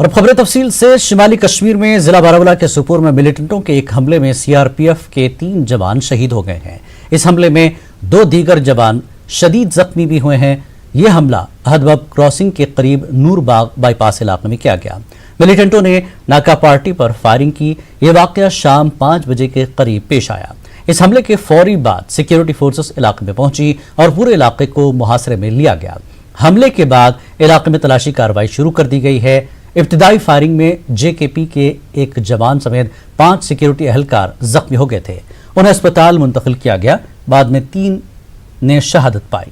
और अब खबरें तफसील से। शिमाली कश्मीर में जिला बारामूला के सुपुर में मिलिटेंटों के एक हमले में सीआरपीएफ के 3 जवान शहीद हो गए हैं। इस हमले में 2 दीगर जवान शदीद जख्मी भी हुए हैं। यह हमला हदबब क्रॉसिंग के करीब नूरबाग बाईपास इलाके में किया गया। मिलिटेंटों ने नाका पार्टी पर फायरिंग की। यह वाकया शाम 5 बजे के करीब पेश आया। इस हमले के फौरी बाद सिक्योरिटी फोर्सेस इलाके में पहुंची और पूरे इलाके को मुहासरे में लिया गया। हमले के बाद इलाके में तलाशी कार्रवाई शुरू कर दी गई है। इब्तिदाई फायरिंग में जेकेपी के एक जवान समेत 5 सिक्योरिटी एहलकार जख्मी हो गए थे। उन्हें अस्पताल मुंतकिल किया गया। बाद में 3 ने शहादत पाई।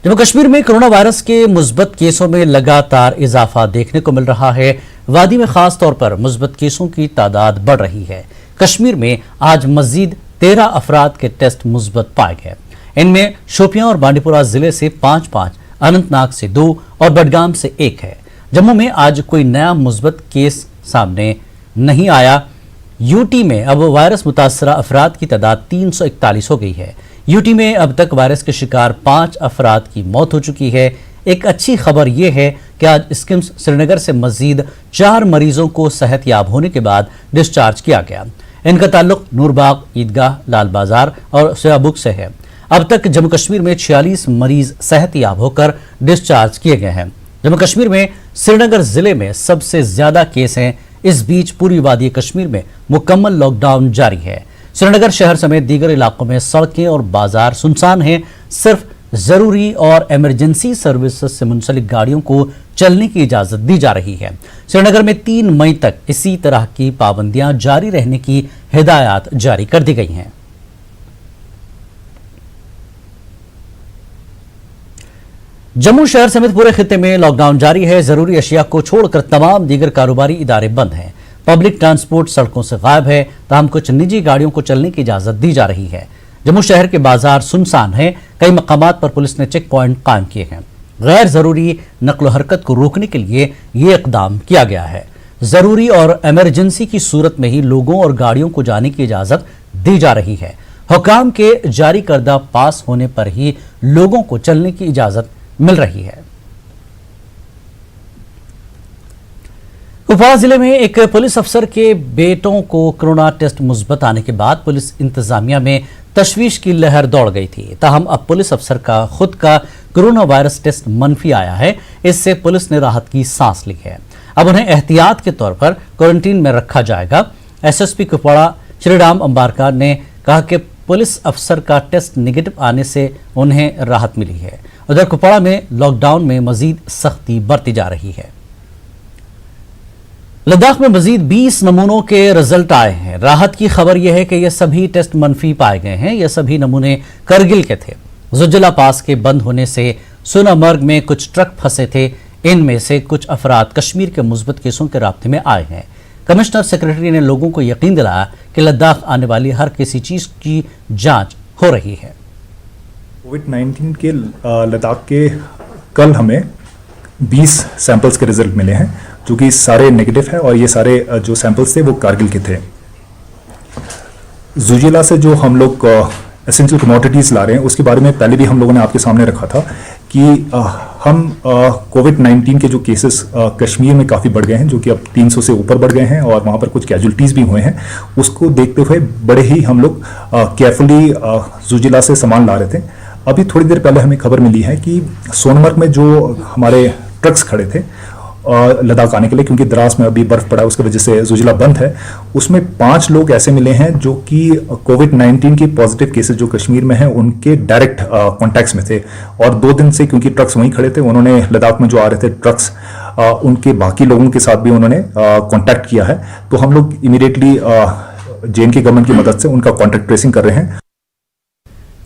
जम्मू कश्मीर में कोरोना वायरस के मुस्बत केसों में लगातार इजाफा देखने को मिल रहा है। वादी में खास तौर पर मुस्बत केसों की तादाद बढ़ रही है। कश्मीर में आज मजीद 13 अफराद के टेस्ट मुस्बत पाए गए। इनमें शोपियां और बांडीपुरा जिले से 5-5, अनंतनाग से 2 और बडगाम से 1 है। जम्मू में आज कोई नया मुस्बत केस सामने नहीं आया। यूटी में अब वायरस मुतासरा अफराद की तादाद 341 हो गई है। यूटी में अब तक वायरस के शिकार 5 अफराद की मौत हो चुकी है। एक अच्छी खबर यह है कि आज स्किम्स श्रीनगर से मजीद 4 मरीजों को सेहतयाब होने के बाद डिस्चार्ज किया गया। इनका ताल्लुक नूरबाग, ईदगाह, लाल बाजार और सोयाबुक से है। अब तक जम्मू कश्मीर में 46 मरीज सेहतयाब होकर डिस्चार्ज किए गए हैं। जम्मू कश्मीर में श्रीनगर जिले में सबसे ज्यादा केस हैं। इस बीच पूरी वादी कश्मीर में मुकम्मल लॉकडाउन जारी है। श्रीनगर शहर समेत दीगर इलाकों में सड़कें और बाजार सुनसान हैं। सिर्फ जरूरी और इमरजेंसी सर्विसेज से मुंसलिक गाड़ियों को चलने की इजाजत दी जा रही है। श्रीनगर में 3 मई तक इसी तरह की पाबंदियां जारी रहने की हिदायत जारी कर दी गई हैं। जम्मू शहर समेत पूरे खित्ते में लॉकडाउन जारी है। जरूरी अशिया को छोड़कर तमाम दीगर कारोबारी इदारे बंद हैं। पब्लिक ट्रांसपोर्ट सड़कों से गायब है। ताहम कुछ निजी गाड़ियों को चलने की इजाजत दी जा रही है। जम्मू शहर के बाजार सुनसान हैं। कई मकामात पर पुलिस ने चेक पॉइंट कायम किए हैं। गैर जरूरी नकलो हरकत को रोकने के लिए ये इकदाम किया गया है। जरूरी और इमरजेंसी की सूरत में ही लोगों और गाड़ियों को जाने की इजाजत दी जा रही है। हुकाम के जारी करदा पास होने पर ही लोगों को चलने की इजाजत मिल रही है। कुपवाड़ा जिले में एक पुलिस अफसर के बेटों को कोरोना टेस्ट मुस्बत आने के बाद पुलिस इंतजामिया में तशवीश की लहर दौड़ गई थी। ताहम अब पुलिस अफसर का खुद का कोरोना वायरस टेस्ट मनफी आया है। इससे पुलिस ने राहत की सांस ली है। अब उन्हें एहतियात के तौर पर क्वारंटीन में रखा जाएगा। एसएसपी कुपवाड़ा श्रीराम अंबारकर ने कहा कि पुलिस अफसर का टेस्ट नेगेटिव आने से उन्हें राहत मिली है। उधर कुपवाड़ा में लॉकडाउन में मजीद सख्ती बरती जा रही है। लद्दाख में मजीद 20 नमूनों के रिजल्ट आए हैं। राहत की खबर यह है कि यह सभी टेस्ट मनफी पाए गए हैं। यह सभी नमूने करगिल के थे। जुज्जला पास के बंद होने से सोनामर्ग में कुछ ट्रक फंसे थे। इनमें से कुछ अफराद कश्मीर के मुस्बत केसों के राब्ते में आए हैं। कमिश्नर सेक्रेटरी ने लोगों को यकीन दिलाया कि लद्दाख आने वाली हर किसी चीज की जांच हो रही है। कोविड-19 के लद्दाख के कल हमें 20 सैंपल्स के रिजल्ट मिले हैं, जो कि सारे नेगेटिव है और ये सारे जो सैंपल्स थे वो कारगिल के थे। जुजिला से जो हम लोग एसेंशियल कमोडिटीज़ ला रहे हैं उसके बारे में पहले भी हम लोगों ने आपके सामने रखा था कि हम कोविड-19 के जो केसेस कश्मीर में काफ़ी बढ़ गए हैं, जो कि अब 300 से ऊपर बढ़ गए हैं और वहाँ पर कुछ कैजुअलिटीज़ भी हुए हैं। उसको देखते हुए बड़े ही हम लोग केयरफुली जुजिला से सामान ला रहे थे। अभी थोड़ी देर पहले हमें खबर मिली है कि सोनमर्ग में जो हमारे ट्रक्स खड़े थे लद्दाख आने के लिए, क्योंकि द्रास में अभी बर्फ पड़ा है उसकी वजह से जुजिला बंद है, उसमें 5 लोग ऐसे मिले हैं जो कि कोविड-19 के पॉजिटिव केसेस जो कश्मीर में हैं उनके डायरेक्ट कॉन्टैक्ट्स में थे। और 2 दिन से क्योंकि ट्रक्स वहीं खड़े थे, उन्होंने लद्दाख में जो आ रहे थे ट्रक्स उनके बाकी लोगों के साथ भी उन्होंने कॉन्टैक्ट किया है। तो हम लोग इमीडिएटली JNK गवर्नमेंट की मदद से उनका कॉन्टैक्ट ट्रेसिंग कर रहे हैं।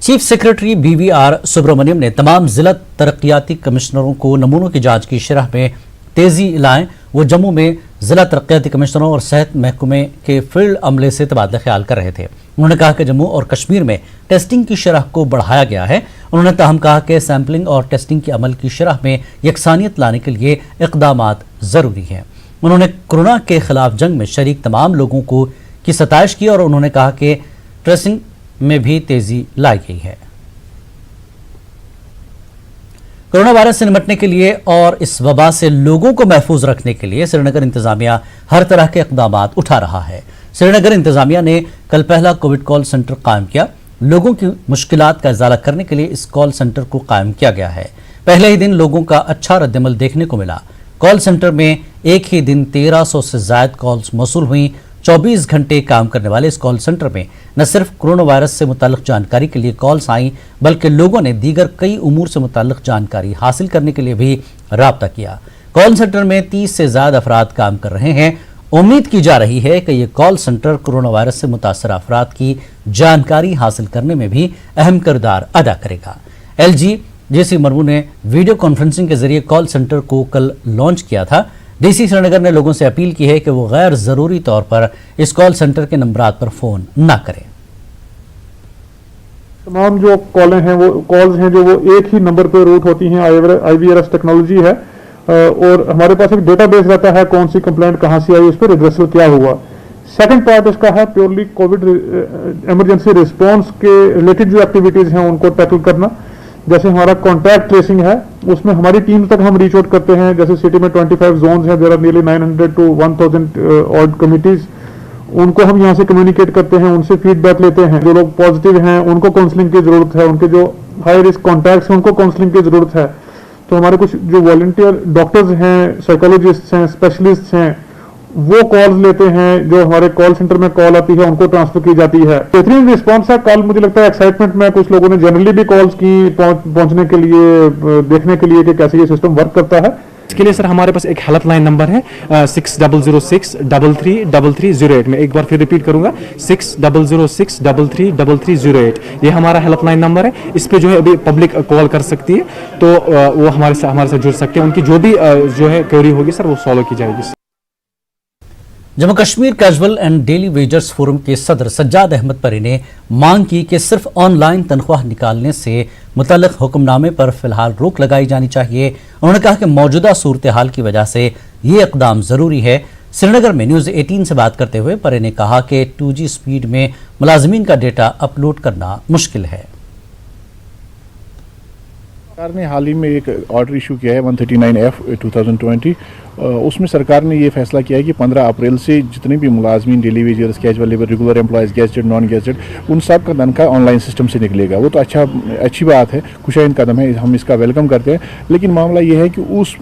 चीफ सेक्रेटरी BVR सुब्रमण्यम ने तमाम जिला तरक्याती कमिश्नरों को नमूनों की जांच की शरह में तेजी लाएं। वो जम्मू में जिला तरक्याती कमिश्नरों और सेहत महकमे के फील्ड अमले से तबादला ख्याल कर रहे थे। उन्होंने कहा कि जम्मू और कश्मीर में टेस्टिंग की शरह को बढ़ाया गया है। उन्होंने ताहम कहा कि सैंपलिंग और टेस्टिंग के अमल की शरह में यकसानियत लाने के लिए इक़दामात ज़रूरी हैं। उन्होंने कोरोना के खिलाफ जंग में शरीक तमाम लोगों को की सताइश की और उन्होंने कहा कि ट्रेसिंग में भी तेजी लाई गई है। कोरोना वायरस से निपटने के लिए और इस वबा से लोगों को महफूज रखने के लिए श्रीनगर इंतजामिया हर तरह के इकदाम उठा रहा है। श्रीनगर इंतजामिया ने कल पहला कोविड कॉल सेंटर कायम किया। लोगों की मुश्किलात का इजाला करने के लिए इस कॉल सेंटर को कायम किया गया है। पहले ही दिन लोगों का अच्छा रद्दमल देखने को मिला। कॉल सेंटर में एक ही दिन 1300 से ज्यादा कॉल्स मौसूल हुई। 24 घंटे काम करने वाले इस कॉल सेंटर में न सिर्फ कोरोना वायरस से मुताल्लिक जानकारी के लिए कॉल्स आई, बल्कि लोगों ने दीगर कई उमूर से मुताल्लिक जानकारी हासिल करने के लिए भी राब्ता किया। कॉल सेंटर में 30 से ज्यादा अफराद काम कर रहे हैं। उम्मीद की जा रही है कि ये कॉल सेंटर कोरोना वायरस से मुतासर अफराद की जानकारी हासिल करने में भी अहम किरदार अदा करेगा। LG JC मरमू ने वीडियो कॉन्फ्रेंसिंग के जरिए कॉल सेंटर को कल लॉन्च किया था। DC श्रीनगर ने लोगों से अपील की है कि वो गैर जरूरी तौर पर इस कॉल सेंटर के नंबरात पर फोन न करें। तमाम जो कॉलें हैं वो कॉल्स हैं जो वो एक ही नंबर पर रूट होती हैं। IVRS टेक्नोलॉजी है और हमारे पास एक डेटाबेस रहता है कौन सी कंप्लेंट कहां से आई, उस पर रिड्रेसल क्या हुआ। सेकंड पार्ट इसका है प्योरली कोविड इमरजेंसी रिस्पांस के रिलेटेड जो एक्टिविटीज हैं उनको टैकल करना। जैसे हमारा कॉन्टैक्ट ट्रेसिंग है उसमें हमारी टीम तक हम रीच आउट करते हैं। जैसे सिटी में 25 जोन्स हैं, there are nearly 900 to 1000 odd committees. उनको हम यहाँ से कम्युनिकेट करते हैं, उनसे फीडबैक लेते हैं। जो लोग पॉजिटिव हैं उनको काउंसलिंग की जरूरत है, उनके जो हाई रिस्क कॉन्टैक्ट्स हैं उनको काउंसलिंग की जरूरत है। तो हमारे कुछ जो वॉलंटियर डॉक्टर्स हैं, साइकोलॉजिस्ट हैं, स्पेशलिस्ट हैं, वो कॉल्स लेते हैं। जो हमारे कॉल सेंटर में कॉल आती है उनको ट्रांसफर की जाती है। बेहतरीन रिस्पांस है। कल मुझे लगता है एक्साइटमेंट में कुछ लोगों ने जनरली भी कॉल्स की पहुंचने के लिए, देखने के लिए कि कैसे ये सिस्टम वर्क करता है। इसके लिए सर हमारे पास एक हेल्पलाइन नंबर है 6006333308। मैं एक बार फिर रिपीट करूंगा 6006333308। ये हमारा हेल्पलाइन नंबर है। इस पे जो है अभी पब्लिक कॉल कर सकती है, तो वो हमारे साथ जुड़ सकते हैं। उनकी जो भी जो है क्वेरी होगी सर वो सॉल्व की जाएगी। Jammu Kashmir casual and daily wagers forum के सदर सज्जाद अहमद परी ने मांग की कि सिर्फ ऑनलाइन तनख्वाह निकालने से मुतल्लिक हुक्मनामे पर फिलहाल रोक लगाई जानी चाहिए। उन्होंने कहा कि मौजूदा सूरत हाल की वजह से ये इकदाम जरूरी है। श्रीनगर में न्यूज़ 18 से बात करते हुए परी ने कहा कि 2G स्पीड में मुलाजमीन का डेटा अपलोड करना मुश्किल है। सरकार ने हाल ही में एक ऑर्डर इशू किया है 139F 2020। उसमें सरकार ने ये फैसला किया है कि 15 अप्रैल से जितने भी मुलाजमीन, daily wagers, casual labour, regular employees, gazetted, non gazetted, उन सब का तनख्वाह ऑनलाइन सिस्टम से निकलेगा। वो तो अच्छी बात है, खुशाइन कदम है, हम इसका वेलकम करते हैं। लेकिन मामला ये है कि उस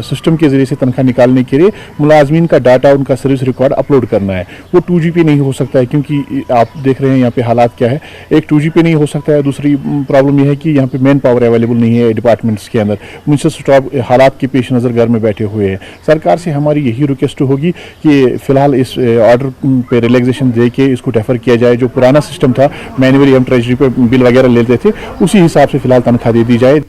सिस्टम के ज़रिए से तनख्वाह निकालने के लिए मुलाजमीन का डाटा, उनका सर्विस रिकॉर्ड अपलोड करना है। वो 2G पे नहीं हो सकता है, क्योंकि आप देख रहे हैं यहाँ पे हालात क्या है। एक 2G पे नहीं हो सकता है। दूसरी प्रॉब्लम यह है कि यहाँ पे मैन पावर अवेलेबल नहीं है डिपार्टमेंट्स के अंदर। मुझसे स्टाफ हालात के पेश नज़र घर में बैठे हुए हैं। सरकार से हमारी यही रिक्वेस्ट होगी कि फिलहाल इस ऑर्डर पे रिलैक्सेशन दे के इसको डेफर किया जाए। जो पुराना सिस्टम था, मैन्युअली हम ट्रेजरी पे बिल वगैरह लेते थे, उसी हिसाब से फिलहाल तनख्वाह दे दी जाए।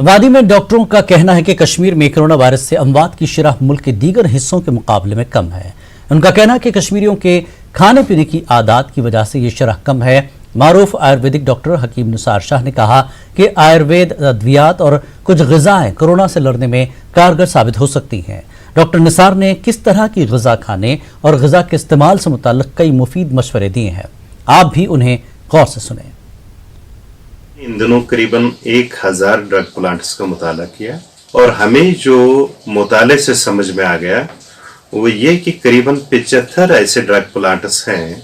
वादी में डॉक्टरों का कहना है कि कश्मीर में कोरोना वायरस से अमवात की शरह मुल्क के दीगर हिस्सों के मुकाबले में कम है। उनका कहना है कि कश्मीरियों के खाने पीने की आदत की वजह से ये शरह कम है। मारूफ आयुर्वेदिक डॉक्टर हकीम निसार शाह ने कहा कि आयुर्वेद, अद्वियात और कुछ ग़िज़ाएं कोरोना से लड़ने में कारगर साबित हो सकती हैं। डॉक्टर निसार ने किस तरह की ग़िज़ा खाने और ग़िज़ा के इस्तेमाल से मुताल्लिक़ कई मुफीद मशवरे दिए हैं। आप भी उन्हें गौर से सुनें। इन दिनों करीबन 1000 ड्रग प्लांट्स का मुताला किया और हमें जो मुताले से समझ में आ गया वो ये कि करीबन 75 ऐसे ड्रग प्लांट्स हैं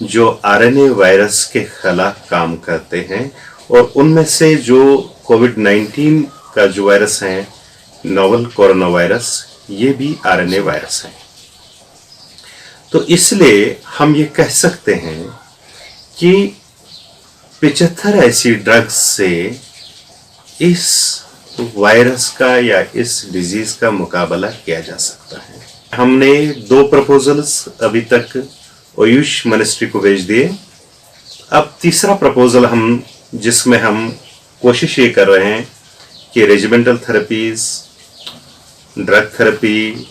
जो RNA वायरस के खिलाफ काम करते हैं और उनमें से जो कोविड-19 का जो वायरस है, नोवल कोरोना वायरस, ये भी RNA वायरस है। तो इसलिए हम ये कह सकते हैं कि 75 ऐसी ड्रग्स से इस वायरस का या इस डिजीज का मुकाबला किया जा सकता है। हमने 2 प्रपोजल्स अभी तक आयुष मिनिस्ट्री को भेज दिए। अब तीसरा प्रपोजल जिसमें हम कोशिश ये कर रहे हैं कि रेजिमेंटल थेरेपीज, ड्रग थेरेपी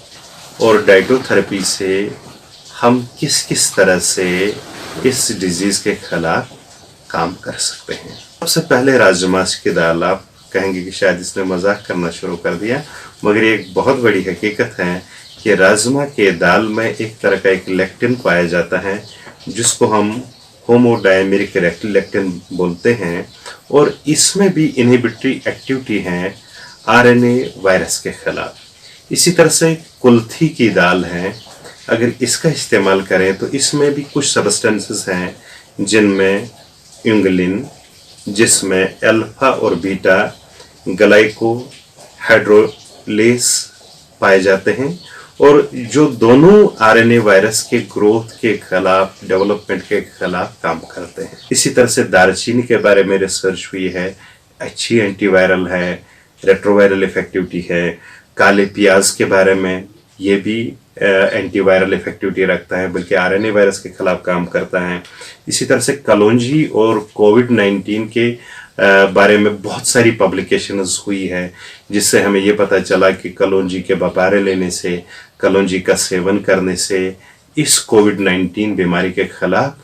और डाइटोथेरेपी से हम किस किस तरह से इस डिजीज के खिलाफ काम कर सकते हैं। सबसे पहले राजमाश की दाल, आप कहेंगे कि शायद इसने मजाक करना शुरू कर दिया, मगर ये एक बहुत बड़ी हकीकत है कि राजमा के दाल में एक तरह का एक लेक्टिन पाया जाता है जिसको हम होमोडायमेरिक रेक्टिलेक्टिन बोलते हैं, और इसमें भी इनहिबिटरी एक्टिविटी है आरएनए वायरस के खिलाफ। इसी तरह से कुल्थी की दाल है, अगर इसका इस्तेमाल करें तो इसमें भी कुछ सब्सटेंसेस हैं जिनमें इंगुलिन, जिसमें अल्फा और बीटा ग्लाइको हाइड्रोलेस पाए जाते हैं, और जो दोनों आरएनए वायरस के ग्रोथ के खिलाफ, डेवलपमेंट के खिलाफ काम करते हैं। इसी तरह से दालचीनी के बारे में रिसर्च हुई है, अच्छी एंटीवायरल है, रेट्रोवायरल इफेक्टिविटी है। काले प्याज के बारे में ये भी एंटीवायरल इफेक्टिविटी रखता है, बल्कि आरएनए वायरस के खिलाफ काम करता है। इसी तरह से कलौंजी और कोविड-19 के बारे में बहुत सारी पब्लिकेशंस हुई है, जिससे हमें ये पता चला कि कलौंजी के बपारे लेने से, कलौंजी का सेवन करने से इस कोविड-19 बीमारी के खिलाफ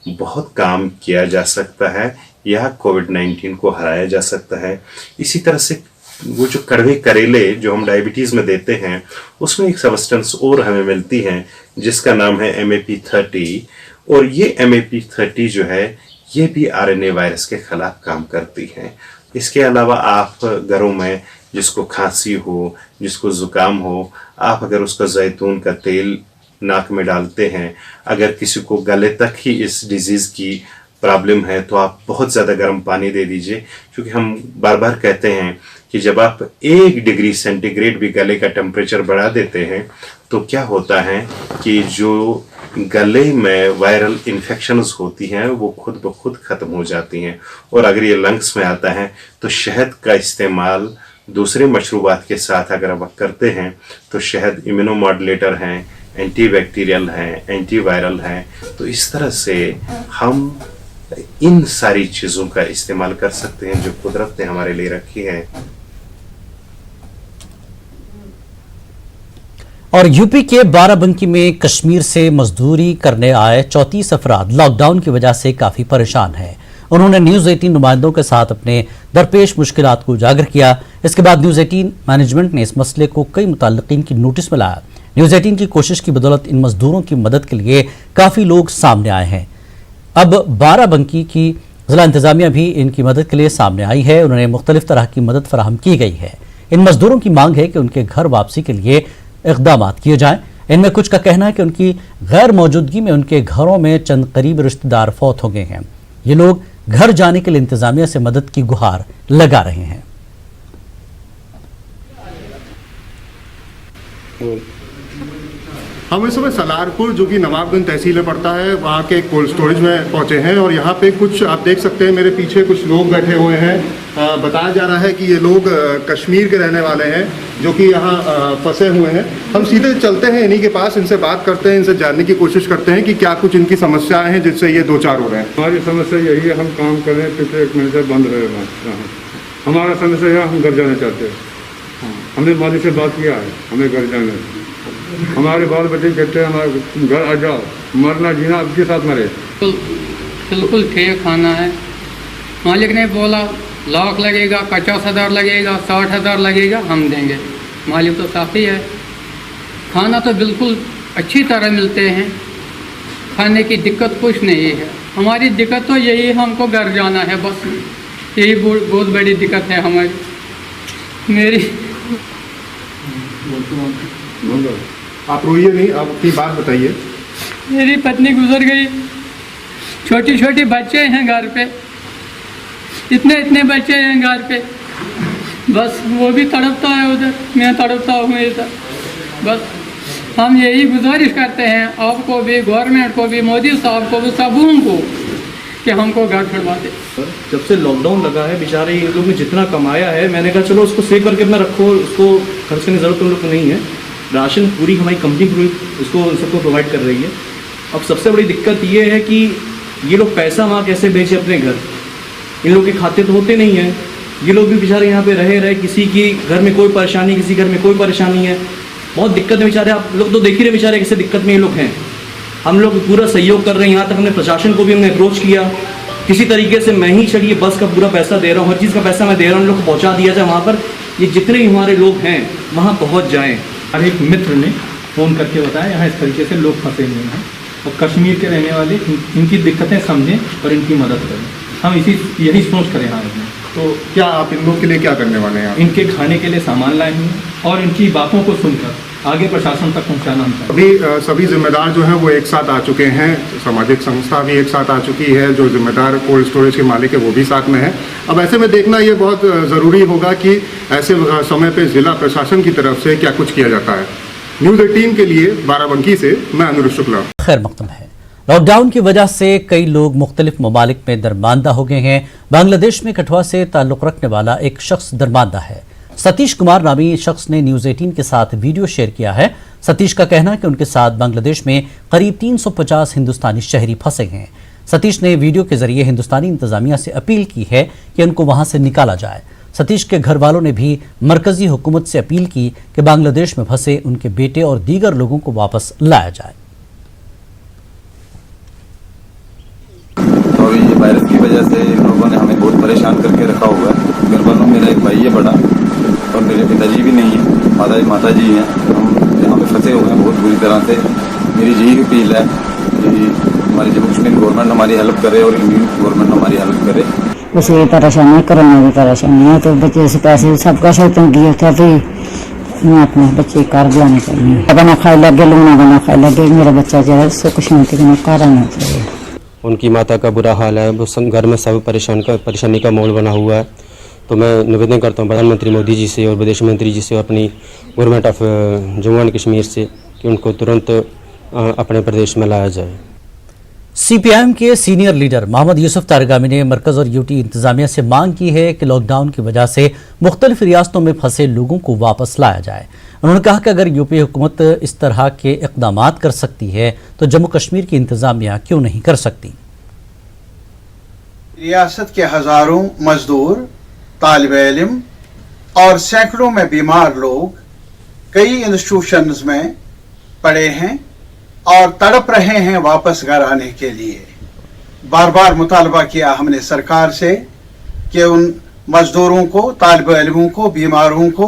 बहुत काम किया जा सकता है, या कोविड-19 को हराया जा सकता है। इसी तरह से वो जो कड़वे करेले जो हम डायबिटीज़ में देते हैं, उसमें एक सब्सटेंस और हमें मिलती है जिसका नाम है MAP30, और ये MAP30 जो है ये भी आरएनए वायरस के खिलाफ काम करती है। इसके अलावा आप घरों में जिसको खांसी हो, जिसको ज़ुकाम हो, आप अगर उसका जैतून का तेल नाक में डालते हैं, अगर किसी को गले तक ही इस डिजीज़ की प्रॉब्लम है तो आप बहुत ज़्यादा गर्म पानी दे दीजिए, क्योंकि हम बार बार कहते हैं कि जब आप 1 डिग्री सेंटीग्रेड भी गले का टेम्परेचर बढ़ा देते हैं तो क्या होता है कि जो गले में वायरल इन्फेक्शंस होती हैं वो खुद ब खुद ख़त्म हो जाती हैं। और अगर ये लंग्स में आता है तो शहद का इस्तेमाल दूसरे मशरूबात के साथ अगर आप करते हैं तो शहद इम्यूनोमॉड्यूलेटर हैं, एंटीबैक्टीरियल हैं, एंटीवायरल हैं। तो इस तरह से हम इन सारी चीज़ों का इस्तेमाल कर सकते हैं जो कुदरत ने हमारे लिए रखी है। और यूपी के बाराबंकी में कश्मीर से मजदूरी करने आए 34 अफराद लॉकडाउन की वजह से काफी परेशान हैं। उन्होंने न्यूज 18 नुमाइंदों के साथ अपने दरपेश मुश्किलात को उजागर किया। इसके बाद न्यूज 18 मैनेजमेंट ने इस मसले को कई मुतल्लिकीन की नोटिस में लाया। न्यूज 18 की कोशिश की बदौलत इन मजदूरों की मदद के लिए काफी लोग सामने आए हैं। अब बाराबंकी की जिला इंतजामिया भी इनकी मदद के लिए सामने आई है। उन्होंने मुख्तलिफ तरह की मदद फराहम की गई है। इन मजदूरों की मांग है कि उनके घर वापसी के लिए इक़दाम किए जाएं। इनमें कुछ का कहना है कि उनकी गैर मौजूदगी में उनके घरों में चंद करीब रिश्तेदार फौत हो गए हैं। ये लोग घर जाने के लिए इंतजामिया से मदद की गुहार लगा रहे हैं। हम इस समय सलारपुर जो कि नवाबगंज तहसील में पड़ता है वहाँ के कोल्ड स्टोरेज में पहुँचे हैं, और यहाँ पे कुछ आप देख सकते हैं मेरे पीछे कुछ लोग बैठे हुए हैं। बताया जा रहा है कि ये लोग कश्मीर के रहने वाले हैं जो कि यहाँ फंसे हुए हैं। हम सीधे चलते हैं इन्हीं के पास, इनसे बात करते हैं, इनसे जानने की कोशिश करते हैं कि क्या कुछ इनकी समस्याएं हैं जिससे ये दो चार हो रहे हैं। हमारी समस्या यही है, हम काम कर रहे हैं, पिछले 1 महीने से बंद रहे। हमारा समस्या है, हम घर जाना चाहते हैं। हमने मालिक से बात किया है, हमें घर जाना है। हमारे बाल बच्चे कहते हैं हमारे घर आ जाओ, मरना जीना आपके साथ मरे। बिल्कुल ठीक खाना है। मालिक ने बोला 1 लाख लगेगा, 50,000 लगेगा, 60,000 लगेगा, हम देंगे। मालिक तो काफ़ी है। खाना तो बिल्कुल अच्छी तरह मिलते हैं, खाने की दिक्कत कुछ नहीं है। हमारी दिक्कत तो यही है, हमको घर जाना है, बस यही बहुत बड़ी दिक्कत है हमारी। मेरी आप रोइए नहीं, आप अपनी बात बताइए। मेरी पत्नी गुजर गई, छोटी छोटी बच्चे हैं घर पे, इतने बच्चे हैं घर पे, बस वो भी तड़पता है उधर, मैं तड़पता हूँ इधर। बस हम यही गुजारिश करते हैं आपको भी, गवर्नमेंट को भी, मोदी साहब को भी, सबों को कि हमको घर छुड़वा दे। जब से लॉकडाउन लगा है बेचारे ये लोग ने जितना कमाया है, मैंने कहा चलो उसको सेव करके अपना रखो, उसको खर्च करने की ज़रूरत उन लोग को नहीं है। राशन पूरी हमारी कंपनी पूरी उसको सबको प्रोवाइड कर रही है। अब सबसे बड़ी दिक्कत ये है कि ये लोग पैसा वहाँ कैसे भेजें अपने घर, इन लोग के खाते तो होते नहीं हैं। ये लोग भी बेचारे यहाँ पे रहे किसी की घर में कोई परेशानी, किसी घर में कोई परेशानी है, बहुत दिक्कत है बेचारे। आप लोग तो देख ही रहे बेचारे कैसे दिक्कत में ये लोग हैं। हम लोग पूरा सहयोग कर रहे हैं। यहाँ तक हमने प्रशासन को भी हमने अप्रोच किया, किसी तरीके से मैं ही चलिए बस का पूरा पैसा दे रहा हूँ, हर चीज़ का पैसा मैं दे रहा हूँ, उन लोग को पहुँचा दिया जाए वहाँ पर। ये जितने भी हमारे लोग हैं वहाँ पहुँच जाएँ। और एक मित्र ने फ़ोन करके बताया यहाँ इस तरीके से लोग फंसे हुए हैं, और कश्मीर के रहने वाले इनकी दिक्कतें समझें और इनकी मदद करें। हम यही सोच करें यहाँ में। तो क्या आप इन लोग के लिए क्या करने वाले हैं? इनके खाने के लिए सामान लाए हैं और इनकी बातों को सुनकर आगे प्रशासन तक पहुँचाना हम चाहते अभी सभी जिम्मेदार जो हैं वो एक साथ आ चुके हैं, सामाजिक संस्था भी एक साथ आ चुकी है, जो जिम्मेदार कोल्ड स्टोरेज के मालिक है वो भी साथ में है। अब ऐसे में देखना ये बहुत ज़रूरी होगा कि ऐसे समय पे जिला प्रशासन की तरफ से क्या कुछ किया जाता है। न्यूज़ 18 के लिए बाराबंकी से मैं अनुरुद्ध शुक्ला। खैर मकदम है। लॉकडाउन की वजह से कई लोग मुख्तलिफ ममालिक में दरमानदा हो गए हैं। बांग्लादेश में कठुआ से ताल्लुक़ रखने वाला एक शख्स दरमानदा है। सतीश कुमार नामी शख्स ने न्यूज़ 18 के साथ वीडियो शेयर किया है। सतीश का कहना है कि उनके साथ बांग्लादेश में करीब 350 हिंदुस्तानी शहरी फंसे हैं। सतीश ने वीडियो के जरिए हिंदुस्तानी इंतजामिया से अपील की है कि उनको वहां से निकाला जाए। सतीश के घर वालों ने भी मरकजी हुकूमत से अपील की कि बांग्लादेश में फंसे उनके बेटे और दीगर लोगों को वापस लाया जाए। और ये वायरस की वजह से इन लोगों ने हमें बहुत परेशान करके रखा हुआ है। घर वालों मेरा एक भाई है बड़ा और मेरे पिताजी भी नहीं है, माता जी हैं। हम यहाँ पे फंसे हुए हैं बहुत बुरी तरह से। मेरी यही अपील है कि हमारी जम्मू कश्मीर गवर्नमेंट हमारी हेल्प करे और इंडियन गवर्नमेंट हमारी हेल्प करे। बस ये परेशानी, कोरोना की परेशानी है तो बच्चे से पैसे सबका सब तंगी होता है। तो मैं अपने बच्चे घर जाने चाहिए, बना खाए लगे लूना बना खाए लगे। मेरा बच्चा जो है उससे कुछ नहीं करना, घर आना चाहिए। उनकी माता का बुरा हाल है, वो घर में सब परेशानी का माहौल बना हुआ है। तो मैं निवेदन करता हूँ प्रधानमंत्री मोदी जी से और विदेश मंत्री जी से, अपनी government of Jammu and Kashmir से, कि उनको तुरंत अपने प्रदेश में लाया जाए। सीपीआईएम के सीनियर लीडर मोहम्मद यूसुफ तारगामी ने मरकज और यूटी इंतजामिया से मांग की है कि लॉकडाउन की वजह से मुख्तलिफ रियासतों में फंसे लोगों को वापस लाया जाए। उन्होंने कहा कि अगर यूपी हुकूमत इस तरह के इक़दाम कर सकती है तो जम्मू कश्मीर की इंतजामिया क्यों नहीं कर सकती। रियासत के हजारों मजदूर, तालिब इल्म और सैकड़ों में बीमार लोग कई इंस्टीट्यूशंस में पड़े हैं और तड़प रहे हैं वापस घर आने के लिए। बार बार मुतालबा किया हमने सरकार से कि उन मजदूरों को, तालिब इल्मों को, बीमारों को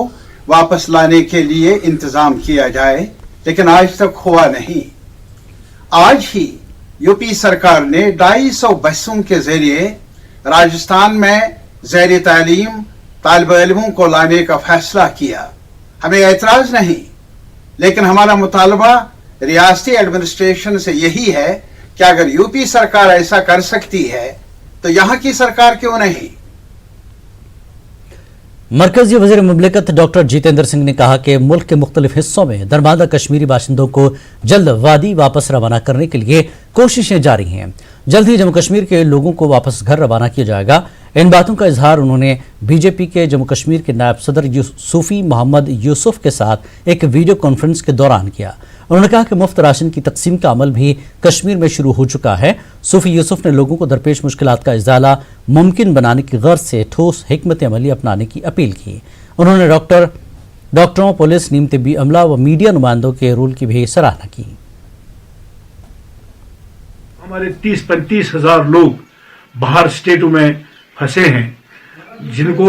वापस लाने के लिए इंतजाम किया जाए, लेकिन आज तक हुआ नहीं। आज ही यूपी सरकार ने 250 बसों के जरिए राजस्थान में ज़ेर तालीम तालिब इल्मों को लाने का फैसला किया। हमें एतराज नहीं, लेकिन हमारा मुतालबा रियासती एडमिनिस्ट्रेशन से यही है कि अगर यूपी सरकार ऐसा कर सकती है तो यहाँ की सरकार क्यों नहीं। मरकजी वज़ीर मुमलिकत डॉक्टर जितेंद्र सिंह ने कहा कि मुल्क के मुख्तलिफ हिस्सों में दरमादा कश्मीरी बाशिंदों को जल्द वादी वापस रवाना करने के लिए कोशिशें जारी हैं। जल्द ही जम्मू कश्मीर के लोगों को वापस घर रवाना किया जाएगा। इन बातों का इजहार उन्होंने बीजेपी के जम्मू कश्मीर के नायब सदर सूफी मोहम्मद यूसुफ के साथ एक वीडियो कॉन्फ्रेंस के दौरान किया। उन्होंने कहा कि मुफ्त राशन की तकसीम का अमल भी कश्मीर में शुरू हो चुका है। सूफी यूसुफ ने लोगों को दरपेश मुश्किलात का इजाला मुमकिन बनाने की गर्ज से ठोस हिकमत अमली अपनाने की अपील की। उन्होंने डॉक्टरों, पुलिस, नीम तिब्बी अमला व मीडिया नुमाइंदों के रोल की भी सराहना की। हमारे 30-35 हजार लोग बाहर स्टेटों में फंसे हैं, जिनको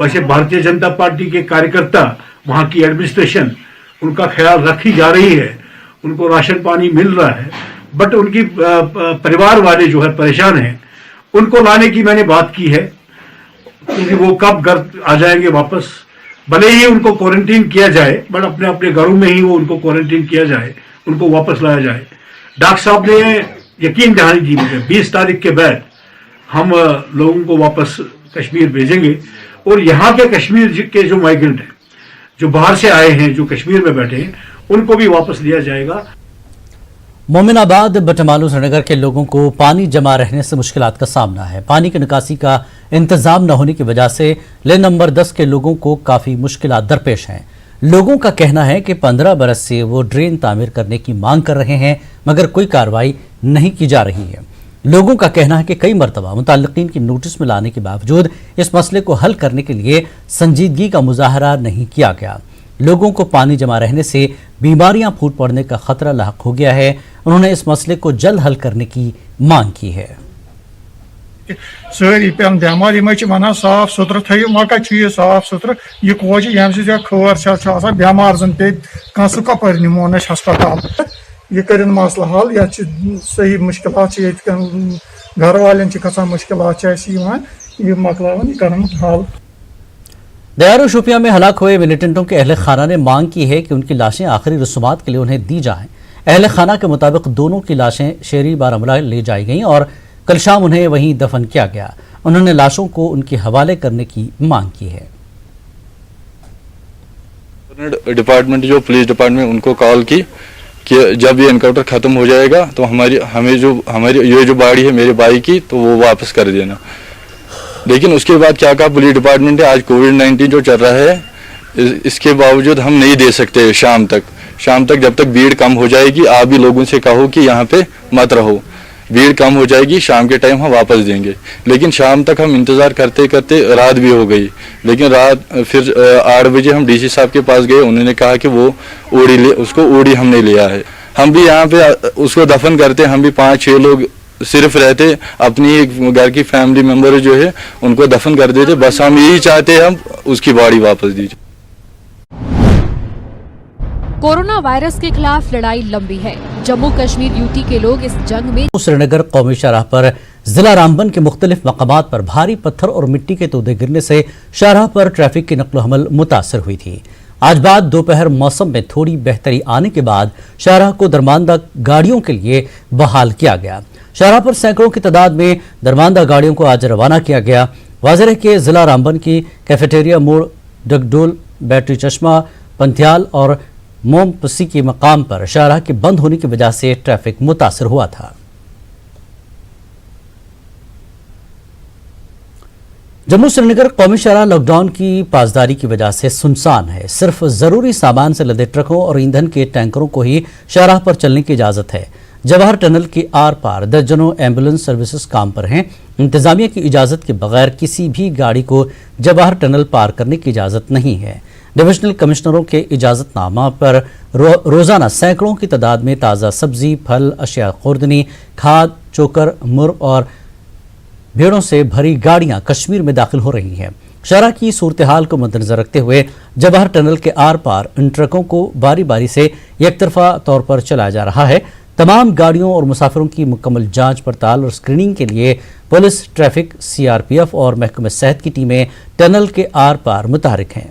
वैसे भारतीय जनता पार्टी के कार्यकर्ता, वहां की एडमिनिस्ट्रेशन उनका ख्याल रखी जा रही है, उनको राशन पानी मिल रहा है, बट उनकी परिवार वाले जो है परेशान हैं। उनको लाने की मैंने बात की है, क्योंकि वो कब घर आ जाएंगे वापस। भले ही उनको क्वारंटीन किया जाए, बट अपने अपने घरों में ही वो उनको क्वारंटीन किया जाए, उनको वापस लाया जाए। डॉक्टर साहब ने यकीन दहानी दी मुझे 20 तारीख के बाद हम लोगों को वापस कश्मीर भेजेंगे। और यहाँ के कश्मीर के जो माइग्रेंट हैं, जो बाहर से आए हैं, जो कश्मीर में बैठे हैं, उनको भी वापस लिया जाएगा। मोमिनाबाद, बटमालू, श्रीनगर के लोगों को पानी जमा रहने से मुश्किलात का सामना है। पानी की निकासी का इंतजाम न होने की वजह से लेन नंबर 10 के लोगों को काफ़ी मुश्किलात दरपेश हैं। लोगों का कहना है कि 15 बरस से वो ड्रेन तामीर करने की मांग कर रहे हैं, मगर कोई कार्रवाई नहीं की जा रही है। लोगों का कहना है कि कई मरतबा मुताल्लिकीन की नोटिस में लाने के बावजूद इस मसले को हल करने के लिए संजीदगी का मुजाहरा नहीं किया गया। लोगों को पानी जमा रहने से बीमारियां फूट पड़ने का खतरा लाहक हो गया है। उन्होंने इस मसले को जल्द हल करने की मांग की है। सारी पेन बेमार वन साफ सुथर थो मका साफ सुथर यह कोच ये खर बेमार जन पे सह कपर निमोन हस्पताल यह कर मसला हल या सही मुश्किलात घर वाले गसान मुश्किलात यह मकलावन यह कर हल। दयारो शोपियां में हलाक हुए मिलिटेंटों के अहल खाना ने मांग की है कि उनकी लाशें आखिरी रसूमात के लिए उन्हें दी जाएं। अहल खाना के मुताबिक दोनों की लाशें शेरी बारामूला ले जाई गईं और कल शाम उन्हें वहीं दफन किया गया। उन्होंने लाशों को उनके हवाले करने की मांग की है। डिपार्टमेंट जो पुलिस डिपार्टमेंट उनको कॉल की कि जब ये एनकाउंटर खत्म हो जाएगा तो हमारी ये जो बाड़ी है मेरे भाई की तो वो वापस कर देना। लेकिन उसके बाद क्या कहा पुलिस डिपार्टमेंट ने, आज कोविड-19 जो चल रहा है इसके बावजूद हम नहीं दे सकते शाम तक जब तक भीड़ कम हो जाएगी आप भी लोगों से कहो कि यहाँ पे मत रहो, भीड़ कम हो जाएगी शाम के टाइम हम वापस देंगे। लेकिन शाम तक हम इंतज़ार करते करते रात भी हो गई। लेकिन रात फिर 8 बजे हम डीसी साहब के पास गए, उन्होंने कहा कि वो उसको ओडी हमने लिया है। हम भी यहाँ पे उसको दफन करते, हम भी 5-6 लोग सिर्फ रहते, अपनी घर की फैमिली मेम्बर जो है उनको दफन कर देते। बस हम यही चाहते हैं हम उसकी बॉडी वापस दीजिए। कोरोना वायरस के खिलाफ लड़ाई लंबी है। जम्मू कश्मीर यूटी के लोग इस जंग में श्रीनगर कौमी शाहराह पर जिला रामबन के मुख्तलिफ मकामात पर भारी पत्थर और मिट्टी के तोदे गिरने से शाहराह पर ट्रैफिक की नकलो हमल मुतासर हुई थी। आज बाद दोपहर मौसम में थोड़ी बेहतरी आने के बाद शाहराह को दरमानदा गाड़ियों के लिए बहाल किया गया। शाहराह पर सैकड़ों की तादाद में दरमानदा गाड़ियों को आज रवाना किया गया। वाज़ेह है कि जिला रामबन की कैफेटेरिया मोड़, डगडोल, बैटरी चश्मा, पंथियाल और मोमपसी के मकाम पर शाहराह के बंद होने की वजह से ट्रैफिक मुतासर हुआ था। जम्मू श्रीनगर कौमी शाहराह लॉकडाउन की पासदारी की वजह से सुनसान है। सिर्फ जरूरी सामान से लदे ट्रकों और ईंधन के टैंकरों को ही शाहराह पर चलने की इजाजत है। जवाहर टनल के आर पार दर्जनों एम्बुलेंस सर्विसेज काम पर हैं। इंतजामिया की इजाजत के बगैर किसी भी गाड़ी को जवाहर टनल पार करने की इजाजत नहीं है। डिविजनल कमिश्नरों के इजाजतनामा पर रोजाना सैकड़ों की तादाद में ताज़ा सब्जी, फल, अशिया खुर्दनी, खाद, चोकर, मुर्ग और भेड़ों से भरी गाड़ियां कश्मीर में दाखिल हो रही हैं। शाहराह की सूरत हाल को मद्देनजर रखते हुए जवाहर टनल के आर पार इन ट्रकों को बारी बारी से एकतरफा तौर पर चलाया जा रहा है। तमाम गाड़ियों और मुसाफिरों की मुकम्मल जांच पड़ताल और स्क्रीनिंग के लिए पुलिस, ट्रैफिक, CRPF और महकमे सेहत की टीमें टनल के आर पार मुतहरिक हैं।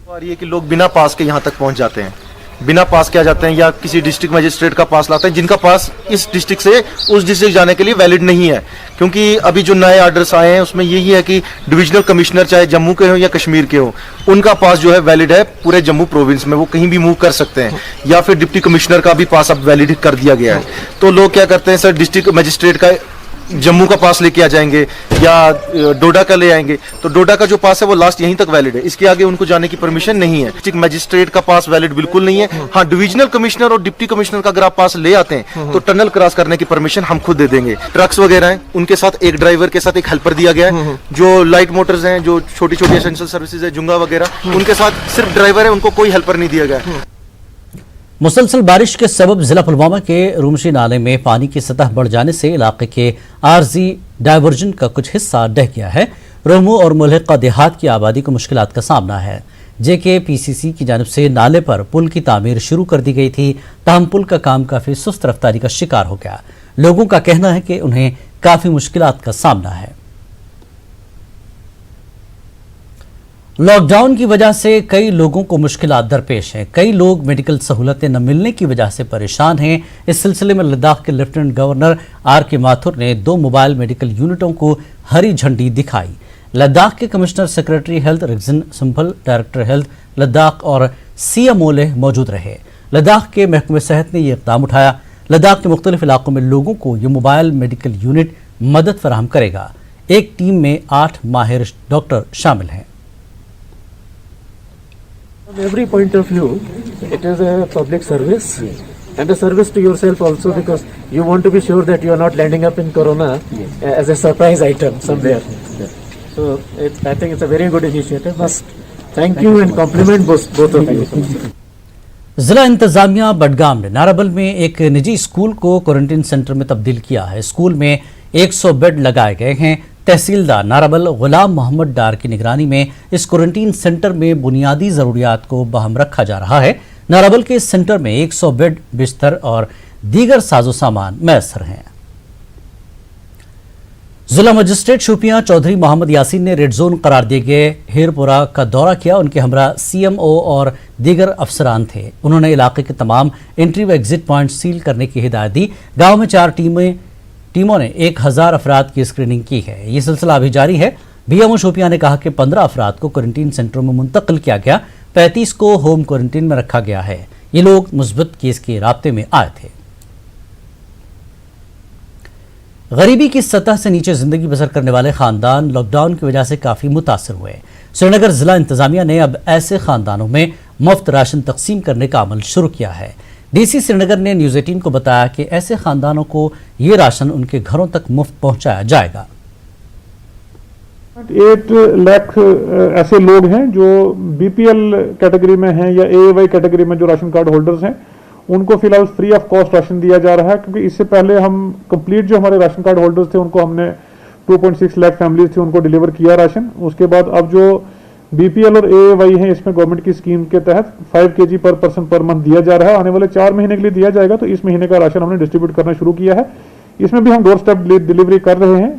और ये कि लोग बिना पास के यहाँ तक पहुँच जाते हैं, बिना पास के आ जाते हैं या किसी डिस्ट्रिक्ट मजिस्ट्रेट का पास लाते हैं जिनका पास इस डिस्ट्रिक्ट से उस डिस्ट्रिक्ट जाने के लिए वैलिड नहीं है। क्योंकि अभी जो नए ऑर्डर्स आए हैं उसमें यही है कि डिविजनल कमिश्नर चाहे जम्मू के हो या कश्मीर के हो, उनका पास जो है वैलिड है पूरे जम्मू प्रोविंस में, वो कहीं भी मूव कर सकते हैं। या फिर डिप्टी कमिश्नर का भी पास अब वैलिड कर दिया गया है। तो लोग क्या करते हैं, सर डिस्ट्रिक्ट मजिस्ट्रेट का जम्मू का पास लेके आ जाएंगे या डोडा का ले आएंगे, तो डोडा का जो पास है वो लास्ट यहीं तक वैलिड है, इसके आगे उनको जाने की परमिशन नहीं है। डिस्ट्रिक्ट मजिस्ट्रेट का पास वैलिड बिल्कुल नहीं है। हाँ, डिविजनल कमिश्नर और डिप्टी कमिश्नर का अगर आप पास ले आते हैं तो टनल क्रॉस करने की परमिशन हम खुद दे देंगे। ट्रक्स वगैरह हैं उनके साथ एक ड्राइवर के साथ एक हेल्पर दिया गया है। जो लाइट मोटर्स हैं, जो छोटी छोटी एसेंशियल सर्विसेज है, जुंगा वगैरह, उनके साथ सिर्फ ड्राइवर है, उनको कोई हेल्पर नहीं दिया गया है। मुसलसल बारिश के सबब जिला पुलवामा के रूमशी नाले में पानी की सतह बढ़ जाने से इलाके के आरजी डायवर्जन का कुछ हिस्सा ढह गया है। रोमू और मुल्हिका देहात की आबादी को मुश्किलात का सामना है। JKPCC की जानिब से नाले पर पुल की तामीर शुरू कर दी गई थी, ताहम पुल का काम काफी सुस्त रफ्तारी का शिकार हो गया। लोगों का कहना है कि उन्हें काफी मुश्किलात का सामना है। लॉकडाउन की वजह से कई लोगों को मुश्किलात दरपेश हैं। कई लोग मेडिकल सहूलतें न मिलने की वजह से परेशान हैं। इस सिलसिले में लद्दाख के लेफ्टिनेंट गवर्नर RK माथुर ने 2 मोबाइल मेडिकल यूनिटों को हरी झंडी दिखाई। लद्दाख के commissioner secretary health Rigzin simple, director health Ladakh और CMO मौजूद रहे। लद्दाख के महकमे सेहत ने यह इक़दाम उठाया। लद्दाख के मुख्तलिफ इलाकों में लोगों को ये मोबाइल मेडिकल यूनिट मदद फराहम करेगा। एक टीम में 8 माहिर डॉक्टर शामिल हैं। From every point of view, it is a public service and a service to yourself also, because you want to be sure that you are not landing up in corona as a surprise item somewhere. So I think it's a very good initiative. Must thank you and compliment both of you. जिला इंतजामिया बडगाम ने नाराबल में एक निजी school को quarantine centre में तब्दील किया है। स्कूल में 100 बेड लगाए गए हैं। तहसीलदार नाराबल गुलाम मोहम्मद डार की निगरानी में इस क्वारंटीन सेंटर में बुनियादी जरूरियात को बहम रखा जा रहा है। नाराबल के इस सेंटर में 100 बेड, बिस्तर और दीगर साजो सामान मैसर हैं। जिला मजिस्ट्रेट शोपियां चौधरी मोहम्मद यासीन ने रेड जोन करार दिए गए हेरपुरा का दौरा किया। उनके हमरा CMO और दीगर अफसरान थे। उन्होंने इलाके के तमाम एंट्री व एग्जिट पॉइंट सील करने की हिदायत दी। गांव में 4 टीमों ने 1000 अफराद की स्क्रीनिंग की है। ये सिलसिला अभी जारी है। BMO शोपियां ने कहा कि 15 अफराद को क्वारंटीन सेंटरों में मुंतकिल किया गया, 35 को होम क्वारंटीन में रखा गया है। ये लोग मुस्बत केस के राब्ते में आए थे। गरीबी की सतह से नीचे जिंदगी बसर करने वाले खानदान लॉकडाउन की वजह से काफी मुतासर हुए। श्रीनगर जिला इंतजामिया ने अब ऐसे खानदानों में मुफ्त राशन तकसीम करने का अमल शुरू किया है। DC श्रीनगर ने न्यूज़ 18 को बताया कि ऐसे खानदानों को ये राशन उनके घरों तक मुफ्त पहुंचाया जाएगा। 8 लाख ऐसे लोग हैं जो BPL कैटेगरी में हैं या AAY कैटेगरी में जो राशन कार्ड होल्डर्स हैं, उनको फिलहाल फ्री ऑफ कॉस्ट राशन दिया जा रहा है। क्योंकि इससे पहले हम कंप्लीट जो हमारे राशन कार्ड होल्डर्स थे उनको हमने 2.6 लाख फैमिलीज थी उनको डिलीवर किया राशन। उसके बाद अब जो BPL और AAY हैं इसमें गवर्नमेंट की स्कीम के तहत 5 kg पर पर्सन पर मंथ दिया जा रहा है। आने वाले 4 महीने के लिए दिया जाएगा। तो इस महीने का राशन हमने डिस्ट्रीब्यूट करना शुरू किया है। इसमें भी हम डोर स्टेप डिलीवरी कर रहे हैं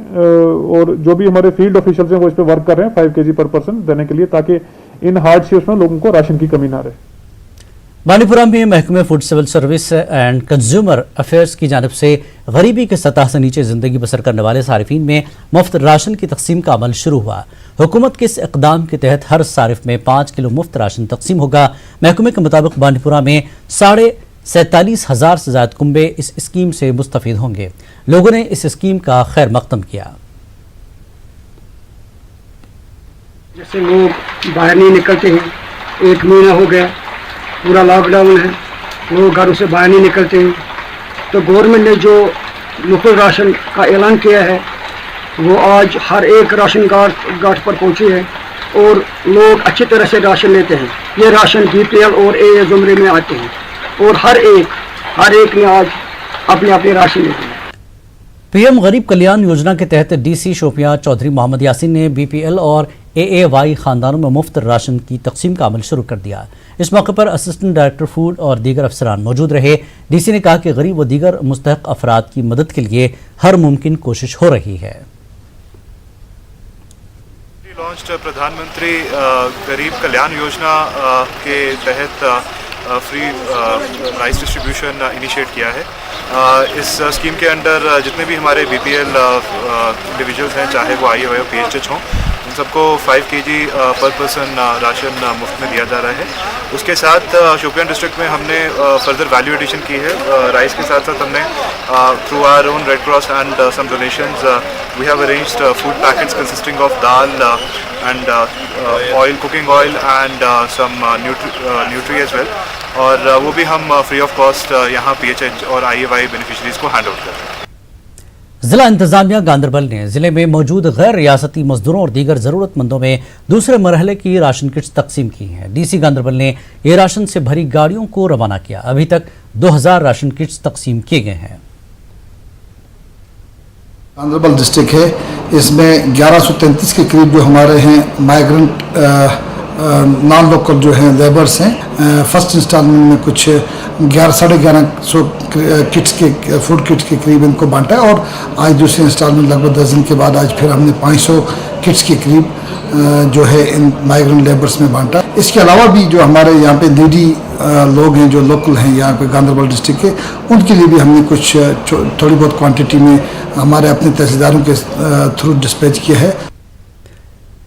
और जो भी हमारे फील्ड ऑफिशियल्स हैं वो इस पर वर्क कर रहे हैं 5 kg पर पर्सन देने के लिए, ताकि इन हार्डशिप्स में लोगों को राशन की कमी ना रहे। बानीपुरा में महकमे food civil service and consumer affairs की जानिब से गरीबी के सतह से नीचे जिंदगी बसर करने वाले सारिफीन में मुफ्त राशन की तकसीम का अमल शुरू हुआ। हुकूमत के इस इकदाम के तहत हर सारिफ में 5 किलो मुफ्त राशन तकसीम होगा। महकमे के मुताबिक बानीपुरा में 47,500 से ज्यादा कुंबे इस स्कीम से मुस्तफीद होंगे। लोगों ने इस स्कीम का खैर मकदम किया। जैसे लोग बाहर नहीं निकलते हैं, 1 महीना हो गया, पूरा लॉकडाउन है, लोग घरों से बाहर नहीं निकलते हैं, तो गवर्नमेंट ने जो मुफ्त राशन का ऐलान किया है वो आज हर एक राशन घाट पर पहुंची है और लोग अच्छी तरह से राशन लेते हैं। ये राशन BPL और AA ज़ुमरे में आते हैं और हर एक ने आज अपने अपने राशन लेते हैं। PM गरीब कल्याण योजना के तहत DC शोपियां चौधरी मोहम्मद यासीन ने BPL और AAY खानदानों में मुफ्त राशन की तकसीम का अमल शुरू कर दिया। इस मौके पर असिस्टेंट डायरेक्टर फूड और दीगर अफसरान मौजूद रहे। DC ने कहा कि गरीब व दीगर मुस्तहक अफराद की मदद के लिए हर मुमकिन कोशिश हो रही है। लॉन्च्ड प्रधानमंत्री गरीब कल्याण योजना के तहत फ्री राइस डिस्ट्रीब्यूशन इनिशिएट किया है। इस स्कीम के अंडर जितने भी हमारे BPL इंडिविजुअल्स हैं, चाहे वो IAY और PHH हों, उन सबको 5 kg पर पर्सन राशन मुफ्त में दिया जा रहा है। उसके साथ शोपियान डिस्ट्रिक्ट में हमने फर्दर वैल्यू एडिशन की है। राइस के साथ साथ हमने through our own Red Cross and some donations we have arranged food packets consisting of dal and oil, cooking oil and some nutri as well, और वो भी हम फ्री ऑफ कॉस्ट यहाँ PHH और IAY बेनिफिशरीज को हैंड आउट कर रहे हैं। जिला इंतजामिया गांधरबल ने जिले में मौजूद गैर रियासती मजदूरों और दीगर जरूरतमंदों में दूसरे मरहले की राशन किट्स तकसीम की हैं। DC गांधरबल ने ये राशन से भरी गाड़ियों को रवाना किया। अभी तक 2000 राशन किट्स तकसीम किए गए हैं। गांधरबल डिस्ट्रिक्ट है, इसमें 1133 के करीब जो हमारे हैं माइग्रेंट नॉन लोकल जो हैं लेबर्स हैं। फर्स्ट इंस्टॉलमेंट में कुछ 11,500 किट्स के फूड किट्स के करीब इनको बांटा है और आज दूसरे इंस्टॉलमेंट लगभग 10 दिन के बाद आज फिर हमने 500 किट्स के करीब जो है इन माइग्रेंट लेबर्स में बांटा। इसके अलावा भी जो हमारे यहाँ पे नीडी लोग हैं जो लोकल हैं यहाँ पे गांधरबल डिस्ट्रिक्ट के, उनके लिए भी हमने कुछ थोड़ी बहुत क्वांटिटी में हमारे अपने तहसीलदारों के थ्रू डिस्पैच किया है।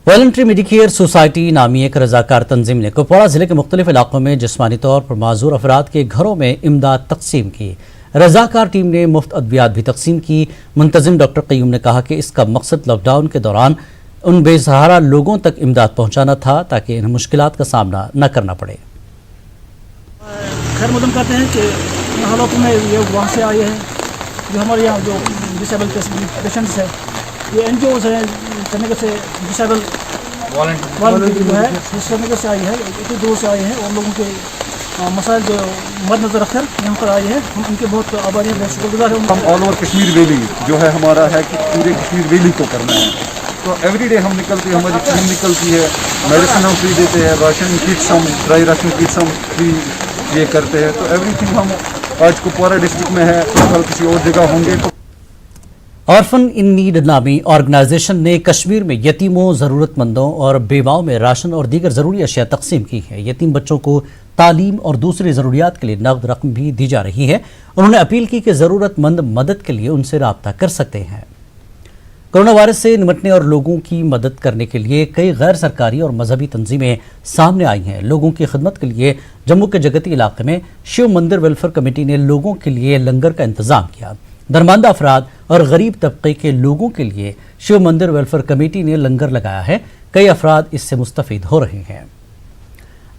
वॉलंटरी मेडिकेयर सोसाइटी नामी एक रजाकार तंजीम ने कुपवाड़ा जिले के मुख्तलिफ इलाकों में जिस्मानी तौर पर माजूर अफराद के घरों में इमदाद तकसीम की। रजाकार टीम ने मुफ्त अद्वियात भी तकसीम की। मुंतजिम डॉक्टर क़य्यूम ने कहा कि इसका मकसद लॉकडाउन के दौरान उन बेसहारा लोगों तक इमदाद पहुँचाना था ताकि इन मुश्किलात का सामना न करना पड़े। खैर मकदम करते हैं कि इन हालातों में ये वहाँ से आए हैं जो हमारे यहाँ जो डिसेबल पेशेंट्स हैं, ये NGOs हैं श्रीनगर से डिसेबल वॉलंटियर जो है श्रीनगर से आई है, इतनी दूर से आए हैं और लोगों के मसाइल जो मद्देनजर रखकर यहाँ पर आए हैं। हम उनके बहुत आभारी हैं, बहुत शुक्रगुजार हैं। हम ऑल ओवर कश्मीर वैली जो है हमारा है कि पूरे कश्मीर वैली को करना है, तो एवरीडे हम निकलते हैं, हमारी टीम निकलती है, मेडिसिन हम फ्री देते हैं, राशन किट्स हम ड्राई राशन किट्स हम फ्री ये करते हैं। तो एवरीथिंग हम आज कुपवारा डिस्ट्रिक्ट में है, कल किसी और जगह होंगे। ऑर्फन इन नीड नामी ऑर्गेनाइजेशन ने कश्मीर में यतीमों, ज़रूरतमंदों और बेवाओं में राशन और दीगर ज़रूरी अशिया तकसीम की है। यतीम बच्चों को तालीम और दूसरी ज़रूरियात के लिए नकद रकम भी दी जा रही है। उन्होंने अपील की कि ज़रूरतमंद मदद के लिए उनसे रब्ता कर सकते हैं। कोरोना वायरस से निपटने और लोगों की मदद करने के लिए कई गैर सरकारी और मजहबी तंजीमें सामने आई हैं। लोगों की खिदमत के लिए जम्मू के जगती इलाके में शिव मंदिर वेलफेयर कमेटी ने लोगों के लिए लंगर का इंतजाम किया। दरमांदा अफराद और गरीब तबके के लोगों के लिए शिव मंदिर वेलफेयर कमेटी ने लंगर लगाया है। कई अफराद इससे मुस्तफीद हो रहे हैं।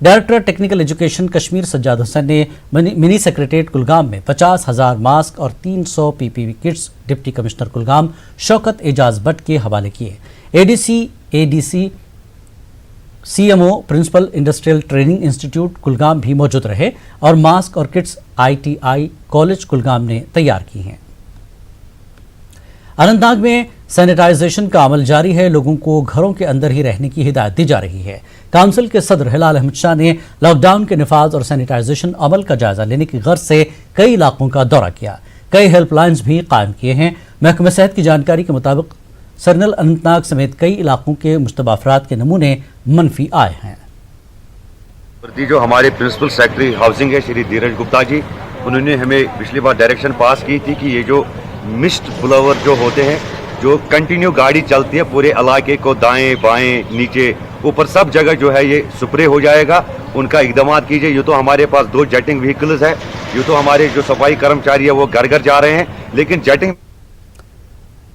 Director technical education Kashmir Sajjad Hussain ने मिनी सेक्रेटेरिएट कुलगाम में 50,000 मास्क और 300 PPE kits deputy commissioner Kulgam Shaukat Ejaz Bhat के हवाले किए। ADC CMO principal industrial training institute Kulgam भी मौजूद रहे और मास्क और किट्स ITI कॉलेज कुलगाम ने तैयार की हैं। अनंतनाग में सैनिटाइजेशन का अमल जारी है। लोगों को घरों के अंदर ही रहने की हिदायत दी जा रही है। काउंसिल के सदर हिलाल अहमद शाह ने लॉकडाउन के निफाज और सैनिटाइजेशन अमल का जायजा लेने की गर्ज से कई इलाकों का दौरा किया। कई हेल्पलाइंस भी कायम किए हैं। महकमा सेहत की जानकारी के मुताबिक सरनल अनंतनाग समेत कई इलाकों के मुश्तबा अफराद के नमूने मनफी आए हैं। जो हमारे प्रिंसिपल सेक्रेटरी हाउसिंग है श्री धीरज गुप्ता जी, उन्होंने हमें पिछली बार डायरेक्शन पास की थी कि ये जो मिस्ट ब्लोवर जो होते हैं, जो कंटिन्यू गाड़ी चलती है पूरे इलाके को दाएं बाएं नीचे ऊपर सब जगह जो है ये स्प्रे हो जाएगा, उनका इकदाम कीजिए। ये तो हमारे पास 2 जेटिंग व्हीकल्स है, ये तो हमारे जो सफाई कर्मचारी है वो घर घर जा रहे हैं, लेकिन जेटिंग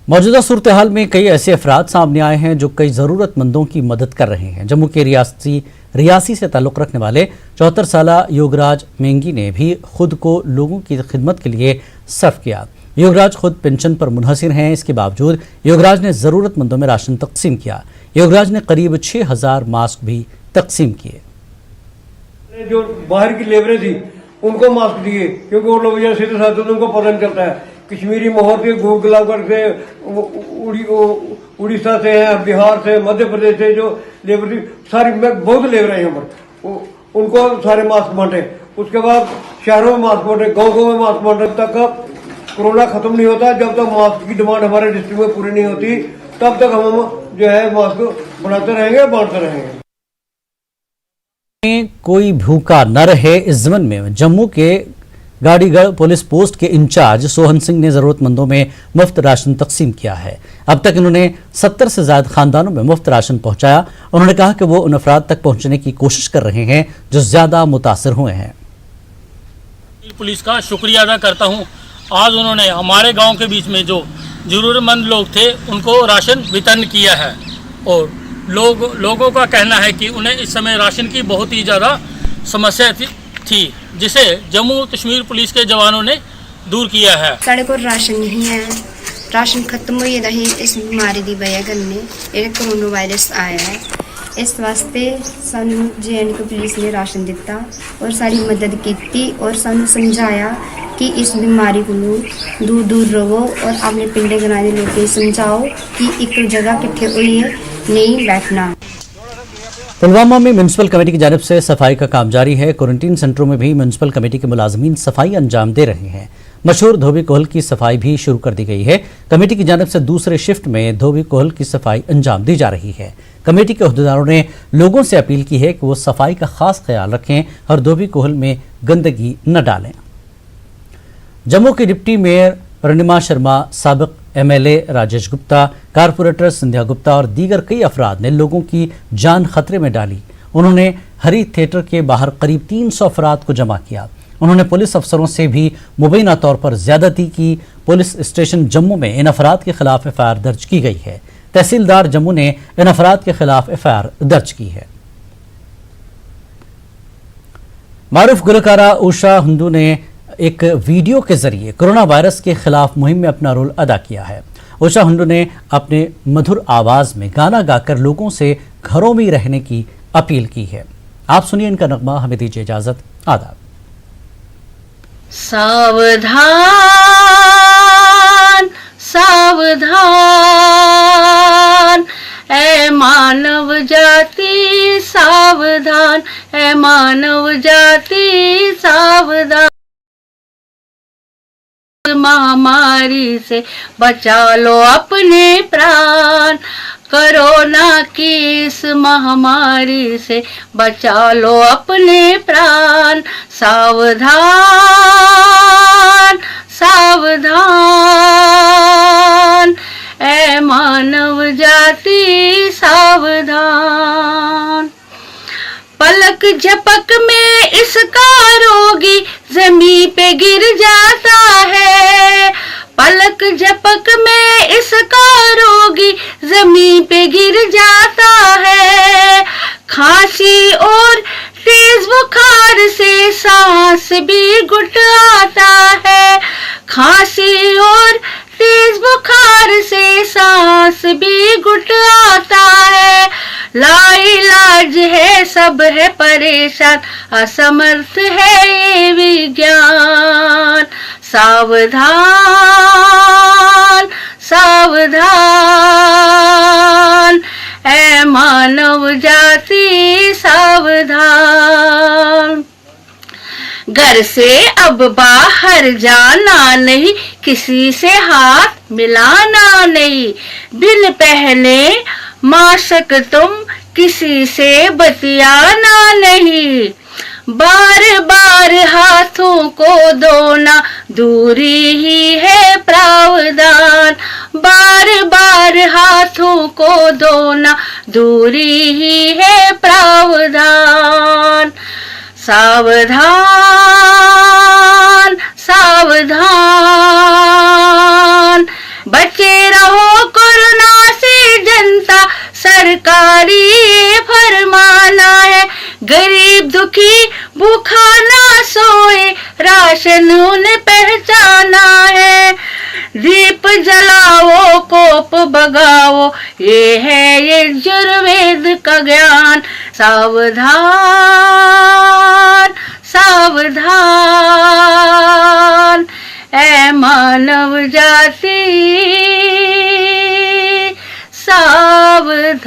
मौजूदा सूरत हाल में कई ऐसे अफराद सामने आए हैं जो कई ज़रूरतमंदों की मदद कर रहे हैं। जम्मू के रियासी से ताल्लुक़ रखने वाले 74 साला योगराज मेंगी ने भी खुद को लोगों की खिदमत के लिए सर्व किया। योगराज खुद पेंशन पर मुनहसिर हैं। इसके बावजूद योगराज ने ज़रूरतमंदों में राशन तकसीम किया। योगराज ने करीब 6000 मास्क भी तकसीम किए। जो बाहर की लेबरें थी उनको मास्क दिए, क्योंकि वो लोग सीधे साधे उनको पता नहीं चलता है। कश्मीरी मोहर से गुलाबगढ़ से उड़ीसा से है, बिहार से, मध्य प्रदेश से जो लेबर थी सारी बहुत लेबर है यहाँ पर, उनको सारे मास्क बांटे। उसके बाद शहरों में मास्क बांटे, गाँव में मास्क बांटे। तब तक कोरोना खत्म नहीं होता, जब तक मास्क की डिमांड हमारे डिस्ट्रिक्ट में पूरी नहीं होती तब तक हम जो है मास्क बनाते रहेंगे, बांटते रहेंगे। कोई भूखा न रहे, इस ज़मन में जम्मू के गाड़ीगढ़ पुलिस पोस्ट के इंचार्ज सोहन सिंह ने ज़रूरतमंदों में मुफ्त राशन तकसीम किया है। अब तक इन्होंने 70 से ज़्यादा खानदानों में मुफ्त राशन पहुंचाया। उन्होंने कहा कि वो उन अफराद तक पहुंचने की कोशिश कर रहे हैं जो ज़्यादा मुतासर हुए हैं। पुलिस का शुक्रिया अदा करता हूँ। आज उन्होंने हमारे गांव के बीच में जो ज़रूरतमंद लोग थे उनको राशन वितरण किया है और लोगों का कहना है कि उन्हें इस समय राशन की बहुत ही ज़्यादा समस्या थी, जिसे जम्मू कश्मीर पुलिस के जवानों ने दूर किया है। साढ़े को राशन नहीं है, राशन खत्म हो रही इस बीमारी की वजह करने कोरोना वायरस आया है। इस वास्ते सानू JNK पुलिस ने राशन दिता और साड़ी मदद की और सानू समझाया कि इस बीमारी को दूर दूर रहो और अपने पिंडे ग्रां के लोगों को समझाओ कि एक जगह किट्ठे हुई नहीं बैठना। पुलवामा में म्यूनसिपल कमेटी की जानिब से सफाई का काम जारी है। क्वारंटीन सेंटरों में भी म्यूनसिपल कमेटी के मुलाजमीन सफाई अंजाम दे रहे हैं। मशहूर धोबी कोहल की सफाई भी शुरू कर दी गई है। कमेटी की जानिब से दूसरे शिफ्ट में धोबी कोहल की सफाई अंजाम दी जा रही है। कमेटी के अहदेदारों ने लोगों से अपील की है कि वो सफाई का खास ख्याल रखें और धोबी कोहल में गंदगी न डालें। जम्मू की डिप्टी मेयर रणिमा शर्मा, साबिक MLA राजेश गुप्ता, कारपोरेटर संध्या गुप्ता और दीगर कई अफराद ने लोगों की जान खतरे में डाली। उन्होंने हरी थिएटर के बाहर करीब 300 अफराद को जमा किया। उन्होंने पुलिस अफसरों से भी मुबैना तौर पर ज्यादती की। पुलिस स्टेशन जम्मू में इन अफराद के खिलाफ FIR दर्ज की गई है। तहसीलदार जम्मू ने इन अफराद के खिलाफ FIR दर्ज की है। मारूफ गुलकारा उषा हुंडू ने एक वीडियो के जरिए कोरोना वायरस के खिलाफ मुहिम में अपना रोल अदा किया है। उषा हुंडू ने अपने मधुर आवाज में गाना गाकर लोगों से घरों में रहने की अपील की है। आप सुनिए इनका नगमा। हमें दीजिए इजाजत। आदाब। सावधान सावधान ऐ मानव जाति, सावधान ऐ ऐ मानव जाति सावधान, महामारी से बचा लो अपने प्राण, कोरोना की इस महामारी से बचा लो अपने प्राण। सावधान सावधान ऐ मानव जाति सावधान, पलक झपक में इसका रोगी जमीन पे गिर जाता है, पलक झपक में इसका रोगी जमीन पे गिर जाता है। खांसी और तेज बुखार से सांस भी घुट आता है, खांसी और तेज बुखार से सांस भी घुट आता है। लाइलाज है सब है परेशान, असमर्थ है ये विज्ञान। सावधान सावधान ऐ मानव जाति सावधान, घर से अब बाहर जाना नहीं, किसी से हाथ मिलाना नहीं, बिन पहने मास्क तुम किसी से बतियाना नहीं, बार बार हाथों को धोना दूरी ही है प्रावधान, बार बार हाथों को धोना दूरी ही है प्रावधान। सावधान सावधान बचे रहो कोरोना से जनता, सरकारी फरमाना है, गरीब दुखी भूखा ना सोए, राशन उन्हें पहचाना है। दीप जलाओ कोप भगाओ, ये है यजुर्वेद का ज्ञान। सावधान सावधान ऐ मानव जाति सावधान।